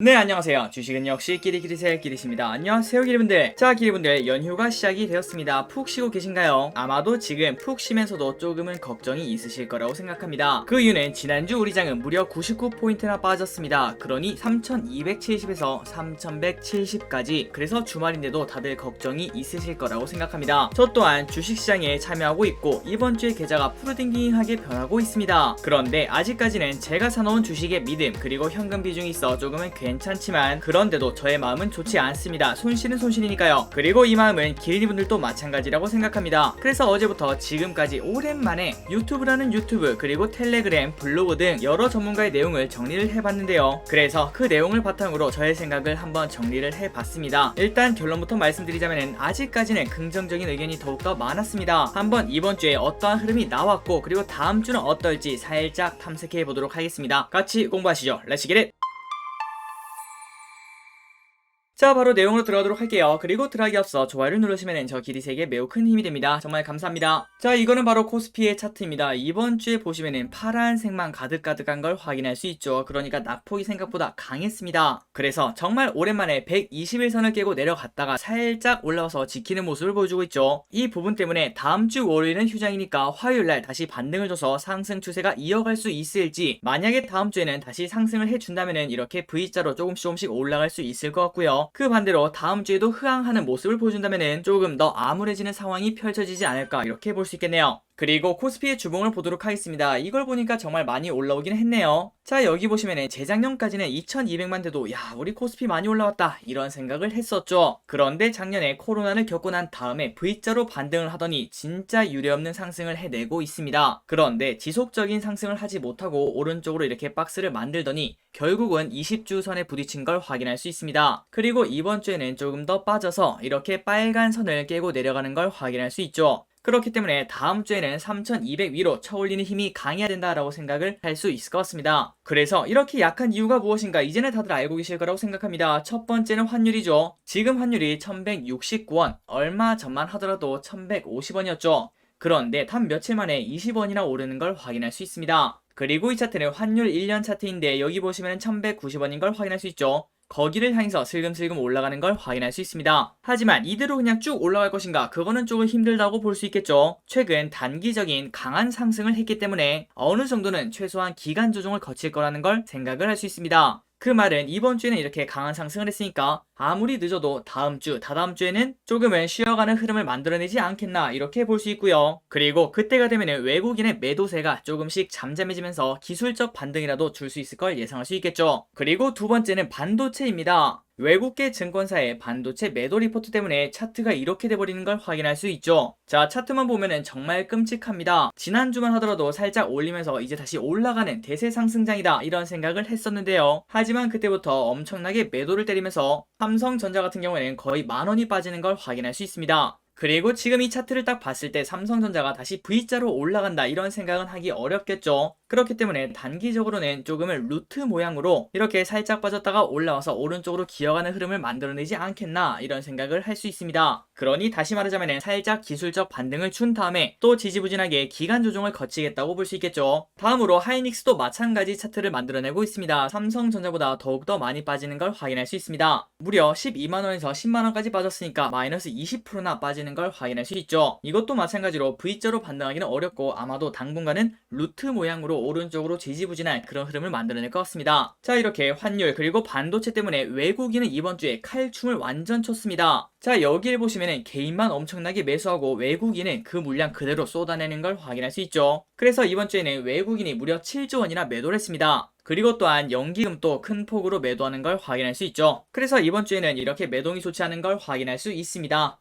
네, 안녕하세요. 주식은 역시 끼리끼리새 끼리십니다. 안녕하세요, 끼리분들. 자, 끼리분들, 연휴가 시작이 되었습니다. 푹 쉬고 계신가요? 아마도 지금 푹 쉬면서도 조금은 걱정이 있으실 거라고 생각합니다. 그 이유는 지난주 우리 장은 무려 99포인트나 빠졌습니다. 그러니 3270에서 3170까지. 그래서 주말인데도 다들 걱정이 있으실 거라고 생각합니다. 저 또한 주식시장에 참여하고 있고 이번 주에 계좌가 푸르딩딩하게 변하고 있습니다. 그런데 아직까지는 제가 사놓은 주식의 믿음 그리고 현금 비중이 있어 조금은 괜찮지만 그런데도 저의 마음은 좋지 않습니다. 손실은 손실이니까요. 그리고 이 마음은 기린이분들도 마찬가지라고 생각합니다. 그래서 어제부터 지금까지 오랜만에 유튜브라는 유튜브 그리고 텔레그램, 블로그 등 여러 전문가의 내용을 정리를 해봤는데요. 그래서 그 내용을 바탕으로 저의 생각을 한번 정리를 해봤습니다. 일단 결론부터 말씀드리자면 아직까지는 긍정적인 의견이 더욱더 많았습니다. 한번 이번 주에 어떠한 흐름이 나왔고 그리고 다음 주는 어떨지 살짝 탐색해 보도록 하겠습니다. 같이 공부하시죠. 렛츠 겟 잇! 자, 바로 내용으로 들어가도록 할게요. 그리고 들어가기 앞서 좋아요를 누르시면 저 기리세에게 매우 큰 힘이 됩니다. 정말 감사합니다. 자, 이거는 바로 코스피의 차트입니다. 이번 주에 보시면은 파란색만 가득가득한 걸 확인할 수 있죠. 그러니까 낙폭이 생각보다 강했습니다. 그래서 정말 오랜만에 121선을 깨고 내려갔다가 살짝 올라와서 지키는 모습을 보여주고 있죠. 이 부분 때문에 다음 주 월요일은 휴장이니까 화요일날 다시 반등을 줘서 상승 추세가 이어갈 수 있을지, 만약에 다음 주에는 다시 상승을 해준다면은 이렇게 V자로 조금씩 올라갈 수 있을 것 같고요. 그 반대로 다음 주에도 흥황하는 모습을 보여준다면은 조금 더 암울해지는 상황이 펼쳐지지 않을까 이렇게 볼 수 있겠네요. 그리고 코스피의 주봉을 보도록 하겠습니다. 이걸 보니까 정말 많이 올라오긴 했네요. 자, 여기 보시면은 재작년까지는 2200만 돼도 야, 우리 코스피 많이 올라왔다 이런 생각을 했었죠. 그런데 작년에 코로나를 겪고 난 다음에 V자로 반등을 하더니 진짜 유례없는 상승을 해내고 있습니다. 그런데 지속적인 상승을 하지 못하고 오른쪽으로 이렇게 박스를 만들더니 결국은 20주선에 부딪힌 걸 확인할 수 있습니다. 그리고 이번 주에는 조금 더 빠져서 이렇게 빨간 선을 깨고 내려가는 걸 확인할 수 있죠. 그렇기 때문에 다음 주에는 3200 위로 쳐올리는 힘이 강해야 된다라고 생각을 할 수 있을 것 같습니다. 그래서 이렇게 약한 이유가 무엇인가 이제는 다들 알고 계실 거라고 생각합니다. 첫 번째는 환율이죠. 지금 환율이 1169원, 얼마 전만 하더라도 1150원이었죠. 그런데 단 며칠 만에 20원이나 오르는 걸 확인할 수 있습니다. 그리고 이 차트는 환율 1년 차트인데 여기 보시면 1190원인 걸 확인할 수 있죠. 거기를 향해서 슬금슬금 올라가는 걸 확인할 수 있습니다. 하지만 이대로 그냥 쭉 올라갈 것인가, 그거는 조금 힘들다고 볼 수 있겠죠. 최근 단기적인 강한 상승을 했기 때문에 어느 정도는 최소한 기간 조정을 거칠 거라는 걸 생각을 할 수 있습니다. 그 말은 이번 주에는 이렇게 강한 상승을 했으니까 아무리 늦어도 다음 주, 다다음 주에는 조금은 쉬어가는 흐름을 만들어내지 않겠나 이렇게 볼 수 있고요. 그리고 그때가 되면 외국인의 매도세가 조금씩 잠잠해지면서 기술적 반등이라도 줄 수 있을 걸 예상할 수 있겠죠. 그리고 두 번째는 반도체입니다. 외국계 증권사의 반도체 매도 리포트 때문에 차트가 이렇게 돼버리는 걸 확인할 수 있죠. 자, 차트만 보면은 정말 끔찍합니다. 지난주만 하더라도 살짝 올리면서 이제 다시 올라가는 대세 상승장이다 이런 생각을 했었는데요. 하지만 그때부터 엄청나게 매도를 때리면서 삼성전자 같은 경우에는 거의 10,000원이 빠지는 걸 확인할 수 있습니다. 그리고 지금 이 차트를 딱 봤을 때 삼성전자가 다시 V자로 올라간다 이런 생각은 하기 어렵겠죠. 그렇기 때문에 단기적으로는 조금은 루트 모양으로 이렇게 살짝 빠졌다가 올라와서 오른쪽으로 기어가는 흐름을 만들어내지 않겠나 이런 생각을 할 수 있습니다. 그러니 다시 말하자면 살짝 기술적 반등을 준 다음에 또 지지부진하게 기간 조정을 거치겠다고 볼 수 있겠죠. 다음으로 하이닉스도 마찬가지 차트를 만들어내고 있습니다. 삼성전자보다 더욱더 많이 빠지는 걸 확인할 수 있습니다. 무려 12만원에서 10만원까지 빠졌으니까 마이너스 20%나 빠지는 걸 확인할 수 있죠. 이것도 마찬가지로 V자로 반등하기는 어렵고 아마도 당분간은 루트 모양으로 오른쪽으로 지지부진할 그런 흐름을 만들어낼 것 같습니다. 자, 이렇게 환율 그리고 반도체 때문에 외국인은 이번 주에 칼춤을 완전 쳤습니다. 자, 여기를 보시면은 개인만 엄청나게 매수하고 외국인은 그 물량 그대로 쏟아내는 걸 확인할 수 있죠. 그래서 이번 주에는 외국인이 무려 7조 원이나 매도를 했습니다. 그리고 또한 연기금도 큰 폭으로 매도하는 걸 확인할 수 있죠. 그래서 이번 주에는 이렇게 매동이 좋지 않은 걸 확인할 수 있습니다.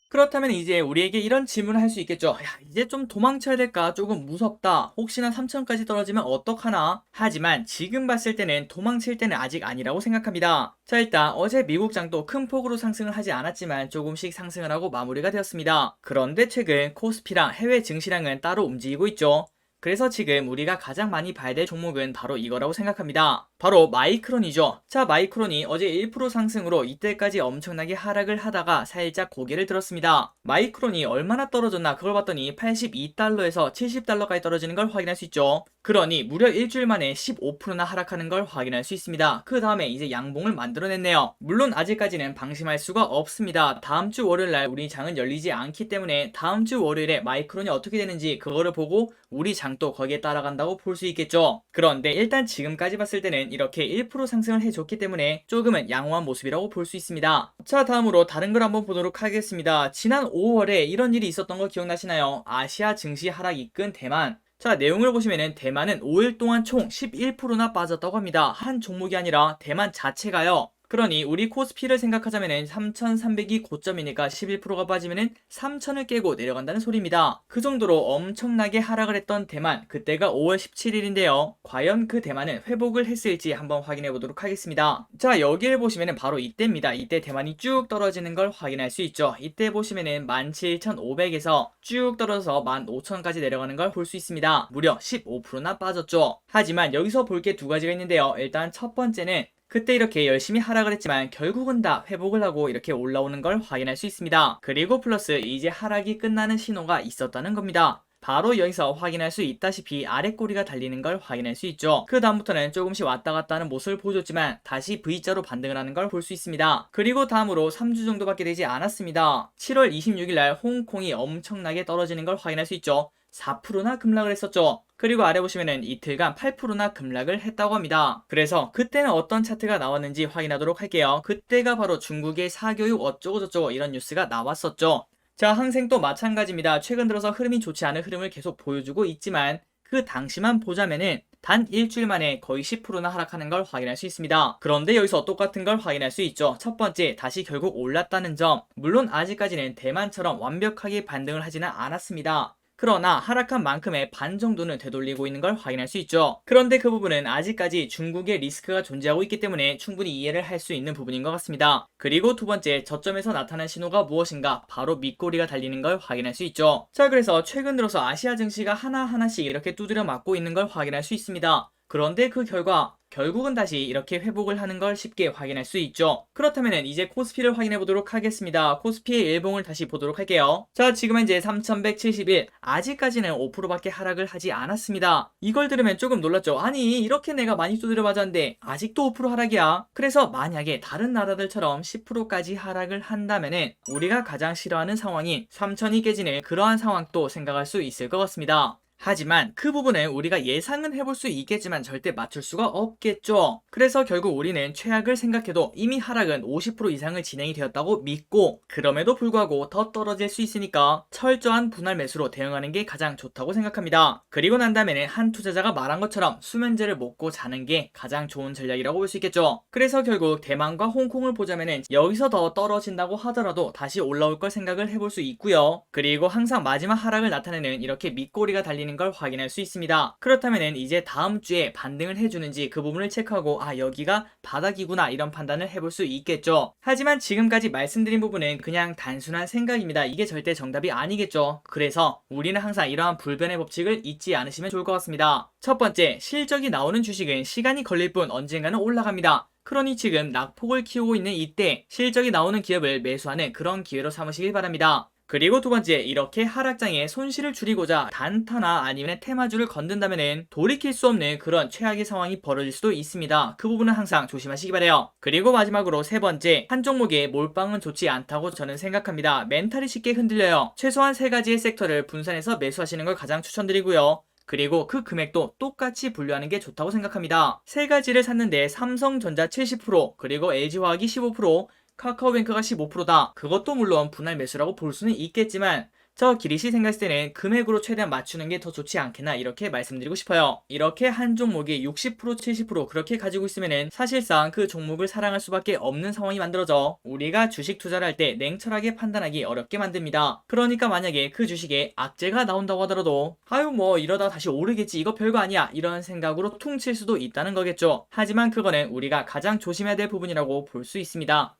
그렇다면 이제 우리에게 이런 질문을 할 수 있겠죠. 야, 이제 좀 도망쳐야 될까? 조금 무섭다. 혹시나 3천까지 떨어지면 어떡하나? 하지만 지금 봤을 때는 도망칠 때는 아직 아니라고 생각합니다. 자, 일단 어제 미국장도 큰 폭으로 상승을 하지 않았지만 조금씩 상승을 하고 마무리가 되었습니다. 그런데 최근 코스피랑 해외 증시랑은 따로 움직이고 있죠. 그래서 지금 우리가 가장 많이 봐야 될 종목은 바로 이거라고 생각합니다. 바로 마이크론이죠. 자, 마이크론이 어제 1% 상승으로 이때까지 엄청나게 하락을 하다가 살짝 고개를 들었습니다. 마이크론이 얼마나 떨어졌나 그걸 봤더니 82달러에서 70달러까지 떨어지는 걸 확인할 수 있죠. 그러니 무려 일주일 만에 15%나 하락하는 걸 확인할 수 있습니다. 그 다음에 이제 양봉을 만들어냈네요. 물론 아직까지는 방심할 수가 없습니다. 다음 주 월요일날 우리 장은 열리지 않기 때문에 다음 주 월요일에 마이크론이 어떻게 되는지 그거를 보고 우리 장도 거기에 따라간다고 볼 수 있겠죠. 그런데 일단 지금까지 봤을 때는 이렇게 1% 상승을 해줬기 때문에 조금은 양호한 모습이라고 볼 수 있습니다. 자, 다음으로 다른 걸 한번 보도록 하겠습니다. 지난 5월에 이런 일이 있었던 거 기억나시나요? 아시아 증시 하락 이끈 대만. 자, 내용을 보시면은 대만은 5일 동안 총 11%나 빠졌다고 합니다. 한 종목이 아니라 대만 자체가요. 그러니 우리 코스피를 생각하자면은 3,300이 고점이니까 11%가 빠지면은 3,000을 깨고 내려간다는 소리입니다. 그 정도로 엄청나게 하락을 했던 대만, 그때가 5월 17일인데요. 과연 그 대만은 회복을 했을지 한번 확인해 보도록 하겠습니다. 자, 여기를 보시면은 바로 이때입니다. 이때 대만이 쭉 떨어지는 걸 확인할 수 있죠. 이때 보시면은 17,500에서 쭉 떨어져서 15,000까지 내려가는 걸 볼 수 있습니다. 무려 15%나 빠졌죠. 하지만 여기서 볼 게 두 가지가 있는데요. 일단 첫 번째는 그때 이렇게 열심히 하락을 했지만 결국은 다 회복을 하고 이렇게 올라오는 걸 확인할 수 있습니다. 그리고 플러스 이제 하락이 끝나는 신호가 있었다는 겁니다. 바로 여기서 확인할 수 있다시피 아래 꼬리가 달리는 걸 확인할 수 있죠. 그 다음부터는 조금씩 왔다 갔다 하는 모습을 보여줬지만 다시 V자로 반등을 하는 걸 볼 수 있습니다. 그리고 다음으로 3주 정도밖에 되지 않았습니다. 7월 26일날 홍콩이 엄청나게 떨어지는 걸 확인할 수 있죠. 4%나 급락을 했었죠. 그리고 아래 보시면은 이틀간 8%나 급락을 했다고 합니다. 그래서 그때는 어떤 차트가 나왔는지 확인하도록 할게요. 그때가 바로 중국의 사교육 어쩌고저쩌고 이런 뉴스가 나왔었죠. 자, 항생도 마찬가지입니다. 최근 들어서 흐름이 좋지 않은 흐름을 계속 보여주고 있지만 그 당시만 보자면은 단 일주일 만에 거의 10%나 하락하는 걸 확인할 수 있습니다. 그런데 여기서 똑같은 걸 확인할 수 있죠. 첫 번째, 다시 결국 올랐다는 점. 물론 아직까지는 대만처럼 완벽하게 반등을 하지는 않았습니다. 그러나 하락한 만큼의 반 정도는 되돌리고 있는 걸 확인할 수 있죠. 그런데 그 부분은 아직까지 중국의 리스크가 존재하고 있기 때문에 충분히 이해를 할 수 있는 부분인 것 같습니다. 그리고 두 번째, 저점에서 나타난 신호가 무엇인가? 바로 밑꼬리가 달리는 걸 확인할 수 있죠. 자, 그래서 최근 들어서 아시아 증시가 하나하나씩 이렇게 두드려 맞고 있는 걸 확인할 수 있습니다. 그런데 그 결과 결국은 다시 이렇게 회복을 하는 걸 쉽게 확인할 수 있죠. 그렇다면 이제 코스피를 확인해 보도록 하겠습니다. 코스피의 일봉을 다시 보도록 할게요. 자, 지금 현재 3171, 아직까지는 5%밖에 하락을 하지 않았습니다. 이걸 들으면 조금 놀랐죠. 아니, 이렇게 내가 많이 두드려 맞았는데 아직도 5% 하락이야. 그래서 만약에 다른 나라들처럼 10%까지 하락을 한다면은 우리가 가장 싫어하는 상황인 3,000이 깨지는 그러한 상황도 생각할 수 있을 것 같습니다. 하지만 그 부분은 우리가 예상은 해볼 수 있겠지만 절대 맞출 수가 없겠죠. 그래서 결국 우리는 최악을 생각해도 이미 하락은 50% 이상을 진행이 되었다고 믿고 그럼에도 불구하고 더 떨어질 수 있으니까 철저한 분할 매수로 대응하는 게 가장 좋다고 생각합니다. 그리고 난 다음에는 한 투자자가 말한 것처럼 수면제를 먹고 자는 게 가장 좋은 전략이라고 볼 수 있겠죠. 그래서 결국 대만과 홍콩을 보자면은 여기서 더 떨어진다고 하더라도 다시 올라올 걸 생각을 해볼 수 있고요. 그리고 항상 마지막 하락을 나타내는 이렇게 밑꼬리가 달리는 걸 확인할 수 있습니다. 그렇다면 이제 다음 주에 반등을 해주는지 그 부분을 체크하고 아, 여기가 바닥이구나 이런 판단을 해볼 수 있겠죠. 하지만 지금까지 말씀드린 부분은 그냥 단순한 생각입니다. 이게 절대 정답이 아니겠죠. 그래서 우리는 항상 이러한 불변의 법칙을 잊지 않으시면 좋을 것 같습니다. 첫 번째, 실적이 나오는 주식은 시간이 걸릴 뿐 언젠가는 올라갑니다. 그러니 지금 낙폭을 키우고 있는 이때 실적이 나오는 기업을 매수하는 그런 기회로 삼으시길 바랍니다. 그리고 두 번째, 이렇게 하락장에 손실을 줄이고자 단타나 아니면 테마주를 건든다면 돌이킬 수 없는 그런 최악의 상황이 벌어질 수도 있습니다. 그 부분은 항상 조심하시기 바래요. 그리고 마지막으로 세 번째, 한 종목의 몰빵은 좋지 않다고 저는 생각합니다. 멘탈이 쉽게 흔들려요. 최소한 세 가지의 섹터를 분산해서 매수하시는 걸 가장 추천드리고요. 그리고 그 금액도 똑같이 분류하는 게 좋다고 생각합니다. 세 가지를 샀는데 삼성전자 70%, 그리고 LG화학이 15%, 카카오뱅크가 15%다. 그것도 물론 분할 매수라고 볼 수는 있겠지만 저 기리시 생각했을 때는 금액으로 최대한 맞추는 게 더 좋지 않겠나 이렇게 말씀드리고 싶어요. 이렇게 한 종목이 60% 70% 그렇게 가지고 있으면은 사실상 그 종목을 사랑할 수밖에 없는 상황이 만들어져 우리가 주식 투자를 할 때 냉철하게 판단하기 어렵게 만듭니다. 그러니까 만약에 그 주식에 악재가 나온다고 하더라도 아유 뭐 이러다 다시 오르겠지 이거 별거 아니야 이런 생각으로 퉁칠 수도 있다는 거겠죠. 하지만 그거는 우리가 가장 조심해야 될 부분이라고 볼 수 있습니다.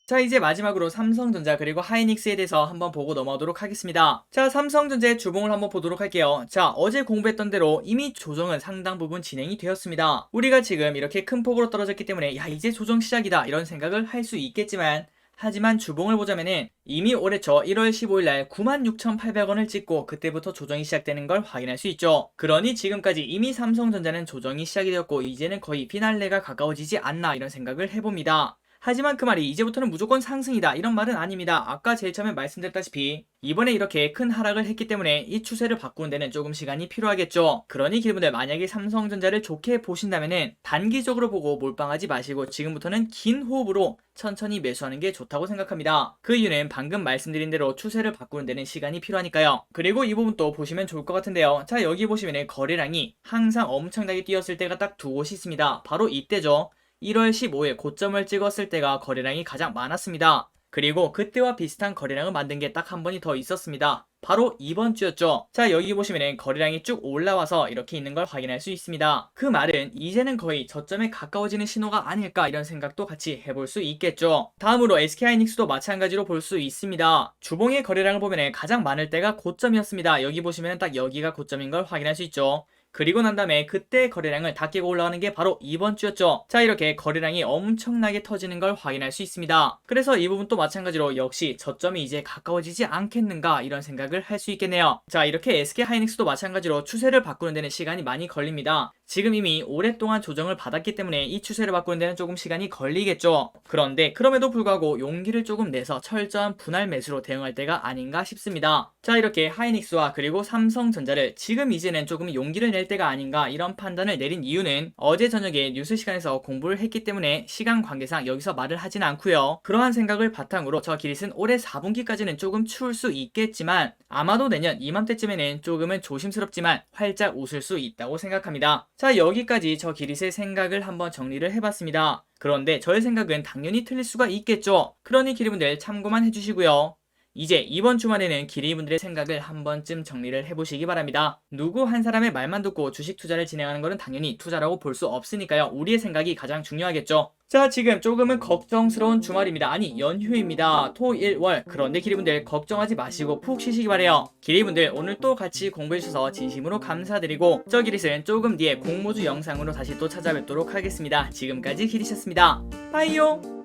자, 이제 마지막으로 삼성전자 그리고 하이닉스에 대해서 한번 보고 넘어가도록 하겠습니다. 자, 삼성전자의 주봉을 한번 보도록 할게요. 자, 어제 공부했던 대로 이미 조정은 상당 부분 진행이 되었습니다. 우리가 지금 이렇게 큰 폭으로 떨어졌기 때문에 야, 이제 조정 시작이다 이런 생각을 할 수 있겠지만, 하지만 주봉을 보자면은 이미 올해 초 1월 15일날 96,800원을 찍고 그때부터 조정이 시작되는 걸 확인할 수 있죠. 그러니 지금까지 이미 삼성전자는 조정이 시작이 되었고 이제는 거의 피날레가 가까워지지 않나 이런 생각을 해봅니다. 하지만 그 말이 이제부터는 무조건 상승이다 이런 말은 아닙니다. 아까 제일 처음에 말씀드렸다시피 이번에 이렇게 큰 하락을 했기 때문에 이 추세를 바꾸는 데는 조금 시간이 필요하겠죠. 그러니 여러분들 만약에 삼성전자를 좋게 보신다면은 단기적으로 보고 몰빵하지 마시고 지금부터는 긴 호흡으로 천천히 매수하는 게 좋다고 생각합니다. 그 이유는 방금 말씀드린 대로 추세를 바꾸는 데는 시간이 필요하니까요. 그리고 이 부분 또 보시면 좋을 것 같은데요. 자, 여기 보시면은 거래량이 항상 엄청나게 뛰었을 때가 딱 두 곳이 있습니다. 바로 이때죠. 1월 15일 고점을 찍었을 때가 거래량이 가장 많았습니다. 그리고 그때와 비슷한 거래량을 만든 게 딱 한 번이 더 있었습니다. 바로 이번 주였죠. 자, 여기 보시면 거래량이 쭉 올라와서 이렇게 있는 걸 확인할 수 있습니다. 그 말은 이제는 거의 저점에 가까워지는 신호가 아닐까 이런 생각도 같이 해볼 수 있겠죠. 다음으로 SK하이닉스도 마찬가지로 볼 수 있습니다. 주봉의 거래량을 보면 가장 많을 때가 고점이었습니다. 여기 보시면 딱 여기가 고점인 걸 확인할 수 있죠. 그리고 난 다음에 그때 거래량을 다 깨고 올라가는 게 바로 이번 주였죠. 자, 이렇게 거래량이 엄청나게 터지는 걸 확인할 수 있습니다. 그래서 이 부분도 마찬가지로 역시 저점이 이제 가까워지지 않겠는가 이런 생각을 할 수 있겠네요. 자, 이렇게 SK하이닉스도 마찬가지로 추세를 바꾸는 데는 시간이 많이 걸립니다. 지금 이미 오랫동안 조정을 받았기 때문에 이 추세를 바꾸는 데는 조금 시간이 걸리겠죠. 그런데 그럼에도 불구하고 용기를 조금 내서 철저한 분할 매수로 대응할 때가 아닌가 싶습니다. 자, 이렇게 하이닉스와 그리고 삼성전자를 지금 이제는 조금 용기를 낼 때가 아닌가 이런 판단을 내린 이유는 어제 저녁에 뉴스 시간에서 공부를 했기 때문에 시간 관계상 여기서 말을 하진 않고요. 그러한 생각을 바탕으로 저 기릿은 올해 4분기까지는 조금 추울 수 있겠지만 아마도 내년 이맘때쯤에는 조금은 조심스럽지만 활짝 웃을 수 있다고 생각합니다. 자, 여기까지 저 기릿의 생각을 한번 정리를 해봤습니다. 그런데 저의 생각은 당연히 틀릴 수가 있겠죠. 그러니 기릿분들 참고만 해주시고요. 이제 이번 주말에는 기리분들의 생각을 한 번쯤 정리를 해보시기 바랍니다. 누구 한 사람의 말만 듣고 주식 투자를 진행하는 것은 당연히 투자라고 볼 수 없으니까요. 우리의 생각이 가장 중요하겠죠. 자, 지금 조금은 걱정스러운 주말입니다. 아니, 연휴입니다. 토, 일, 월. 그런데 기리분들 걱정하지 마시고 푹 쉬시기 바래요. 기리분들 오늘 또 같이 공부해주셔서 진심으로 감사드리고 저 기릿은 조금 뒤에 공모주 영상으로 다시 또 찾아뵙도록 하겠습니다. 지금까지 기릿이었습니다. 빠이요.